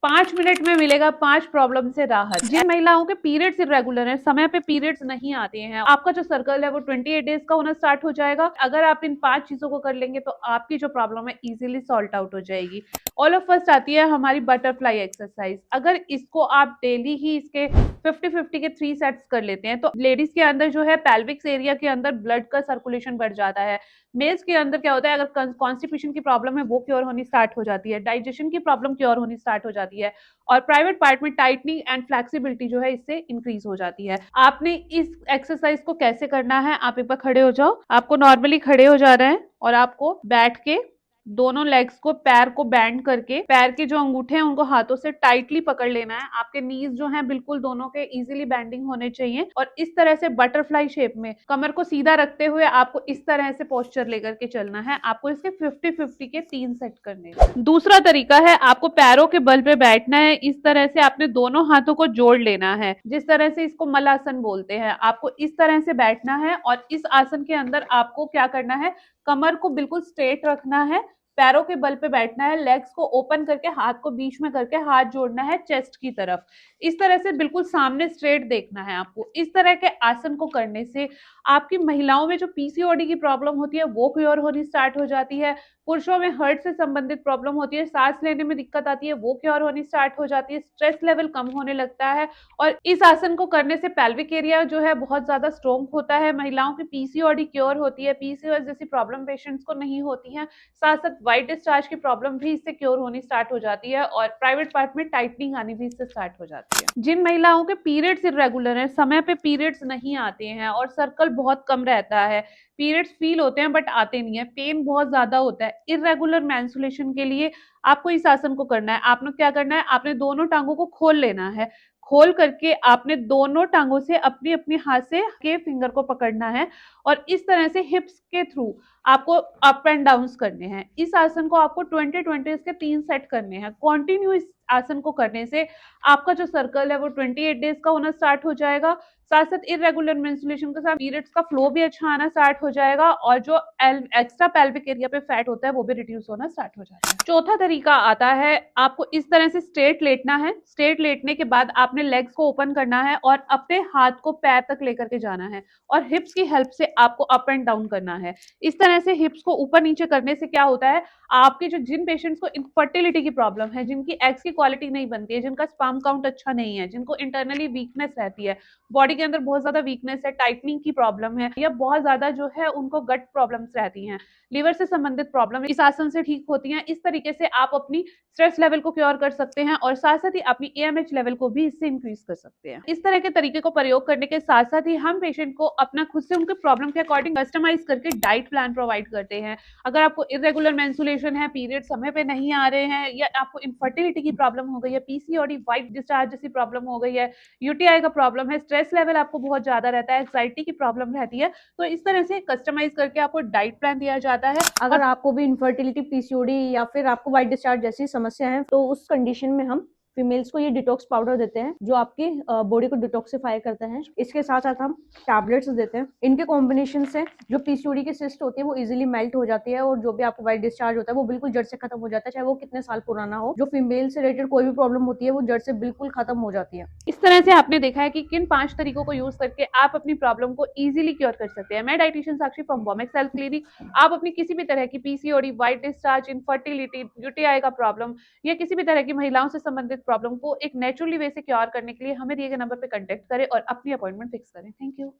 5 minute में मिलेगा 5 problem से राहत। जिन महिलाओं के पीरियड्स इरेगुलर हैं, समय पे पीरियड्स नहीं आते हैं, आपका जो सर्कल है वो 28 डेज का होना स्टार्ट हो जाएगा। अगर आप इन 5 चीजों को कर लेंगे तो आपकी जो प्रॉब्लम है इजीली सॉल्ट आउट हो जाएगी। ऑल ऑफ फर्स्ट आती है हमारी बटरफ्लाई एक्सरसाइज। अगर इसको आप डेली ही इसके 50-50 के 3 सेट्स कर लेते हैं तो लेडीज के अंदर जो है पेल्विक्स एरिया के अंदर ब्लड का सर्कुलेशन बढ़ जाता है। मेल्स के अंदर क्या होता है, अगर कॉन्स्टिपेशन की प्रॉब्लम है वो क्योर होनी स्टार्ट हो जाती है, डाइजेशन की प्रॉब्लम क्योर होनी स्टार्ट हो जाती है और प्राइवेट पार्ट में टाइटनिंग एंड फ्लेक्सिबिलिटी जो है इससे इंक्रीज हो जाती है। आपने इस एक्सरसाइज को कैसे करना है, आप एक बार खड़े हो जाओ। आपको नॉर्मली खड़े हो जाना है और आपको बैठ के दोनों लेग्स को, पैर को बैंड करके, पैर के जो अंगूठे हैं उनको हाथों से टाइटली पकड़ लेना है। आपके नीज जो हैं बिल्कुल दोनों के इजीली बैंडिंग होने चाहिए और इस तरह से बटरफ्लाई शेप में कमर को सीधा रखते हुए आपको इस तरह से पोस्चर लेकर के चलना है। आपको इसके 50-50 के 3 सेट करने हैं। दूसरा तरीका है, आपको पैरों के बल पे बैठना है। इस तरह से आपने दोनों हाथों को जोड़ लेना है, जिस तरह से इसको मलासन बोलते हैं। आपको इस तरह से बैठना है और इस आसन के अंदर आपको क्या करना है, कमर को बिल्कुल स्ट्रेट रखना है, पैरों के बल पे बैठना है, लेग्स को ओपन करके हाथ को बीच में करके हाथ जोड़ना है चेस्ट की तरफ। इस तरह से बिल्कुल सामने स्ट्रेट देखना है आपको। इस तरह के आसन को करने से आपकी महिलाओं में जो पीसीओडी की प्रॉब्लम होती है वो क्योर होनी स्टार्ट हो जाती है। पुरुषों में हार्ट से संबंधित प्रॉब्लम होती है, सांस लेने में दिक्कत आती है, वो क्योर होनी स्टार्ट हो जाती है, स्ट्रेस लेवल कम होने लगता है और इस आसन को करने से पेल्विक एरिया जो है बहुत ज्यादा स्ट्रॉन्ग होता है। महिलाओं की पीसीओडी क्योर होती है, पीसीओएस जैसी प्रॉब्लम पेशेंट्स को नहीं होती है। साथ साथ व्हाइट डिस्चार्ज की प्रॉब्लम भी इससे क्योर होनी स्टार्ट हो जाती है और प्राइवेट पार्ट में टाइटनिंग आनी भी इससे स्टार्ट हो जाती है। जिन महिलाओं के पीरियड्स इरेगुलर हैं, समय पे पीरियड्स नहीं आते हैं और सर्कल बहुत कम रहता है, पीरियड्स फील होते हैं बट आते नहीं है, पेन बहुत ज्यादा होता है, इरेगुलर मेंस्ट्रुएशन के लिए आपको इस आसन को करना है। आपने क्या करना है, आपने दोनों टांगों को खोल लेना है। खोल करके आपने दोनों टांगों से अपनी अपनी हाथ से के फिंगर को पकड़ना है और इस तरह से हिप्स के थ्रू आपको अप एंड डाउन करने हैं। इस आसन को आपको 20-20 के 3 सेट करने हैं। कंटिन्यू इस आसन को करने से आपका जो सर्कल है वो 28 डेज का होना स्टार्ट हो जाएगा। साथ साथ इरेगुलर मेंस्ट्रुएशन के साथ पीरियड्स का फ्लो भी अच्छा आना स्टार्ट हो जाएगा और जो एक्स्ट्रा पेल्विक एरिया पे फैट होता है वो भी रिड्यूस होना स्टार्ट हो जाता है। चौथा तरीका आता है, आपको इस तरह से स्ट्रेट लेटना है। स्ट्रेट लेटने के बाद आपने लेग्स को ओपन करना है और अपने हाथ को पैर तक लेकर के जाना है और हिप्स की हेल्प से आपको अप एंड डाउन करना है। इस तरह से हिप्स को ऊपर नीचे करने से क्या होता है, आपके जो जिन पेशेंट्स को इनफर्टिलिटी की प्रॉब्लम है, जिनकी एग्स की क्वालिटी नहीं बनती है, जिनका स्पर्म काउंट अच्छा नहीं है, जिनको इंटरनली वीकनेस रहती है, बॉडी के अंदर बहुत ज्यादा वीकनेस है, टाइटनिंग की प्रॉब्लम है या बहुत ज्यादा जो है उनको गट प्रॉब्लम्स रहती हैं, लीवर से संबंधित प्रॉब्लम इस आसन से ठीक होती हैं। इस तरीके से आप अपनी स्ट्रेस लेवल को क्योर कर सकते हैं और साथ साथ ही अपनी एएमएच लेवल को भी इससे इंक्रीज कर सकते हैं। इस तरह के तरीके को प्रयोग करने के साथ साथ ही हम पेशेंट को अपना खुद से उनके प्रॉब्लम के अकॉर्डिंग कस्टमाइज करके डाइट प्लान प्रोवाइड करते हैं। अगर आपको इरेगुलर मेंस्ट्रुएशन है, पीरियड समय पे नहीं आ रहे हैं या आपको इनफर्टिलिटी की प्रॉब्लम हो गई है, पीसीओडी, व्हाइट डिस्चार्ज जैसी प्रॉब्लम हो गई है, यूटीआई का प्रॉब्लम है, स्ट्रेस लेवल आपको बहुत ज्यादा रहता है, एंजाइटी की प्रॉब्लम रहती है, तो इस तरह से कस्टमाइज करके आपको डाइट प्लान दिया जाता है। अगर आपको भी इनफर्टिलिटी, पीसीओडी या फिर आपको व्हाइट डिस्चार्ज जैसी समस्या है तो उस कंडीशन में हम फीमेल्स को ये डिटॉक्स पाउडर देते हैं जो आपकी बॉडी को डिटॉक्सिफाई करता है। इसके साथ साथ हम टैबलेट्स देते हैं। इनके कॉम्बिनेशन से जो पीसीओडी की सिस्ट होती है वो इजीली मेल्ट हो जाती है और जो भी आपको व्हाइट डिस्चार्ज होता है वो बिल्कुल जड़ से खत्म हो जाता है, चाहे वो कितने साल पुराना हो। जो फीमेल से रिलेटेड कोई भी प्रॉब्लम होती है वो जड़ से बिल्कुल खत्म हो जाती है। इस तरह से आपने देखा है कि किन 5 तरीकों को यूज करके आप अपनी प्रॉब्लम को इजीली क्योर कर सकते हैं। मैं dietician Sakshi from Womex health clinic. आप अपनी किसी भी तरह की PCOD, white discharge, infertility, UTI का प्रॉब्लम या किसी भी तरह की महिलाओं से संबंधित प्रॉब्लम को एक नेचुरली वे से क्योर करने के लिए हमें दिए गए नंबर पर कांटेक्ट करें और अपनी अपॉइंटमेंट फिक्स करें। Thank you.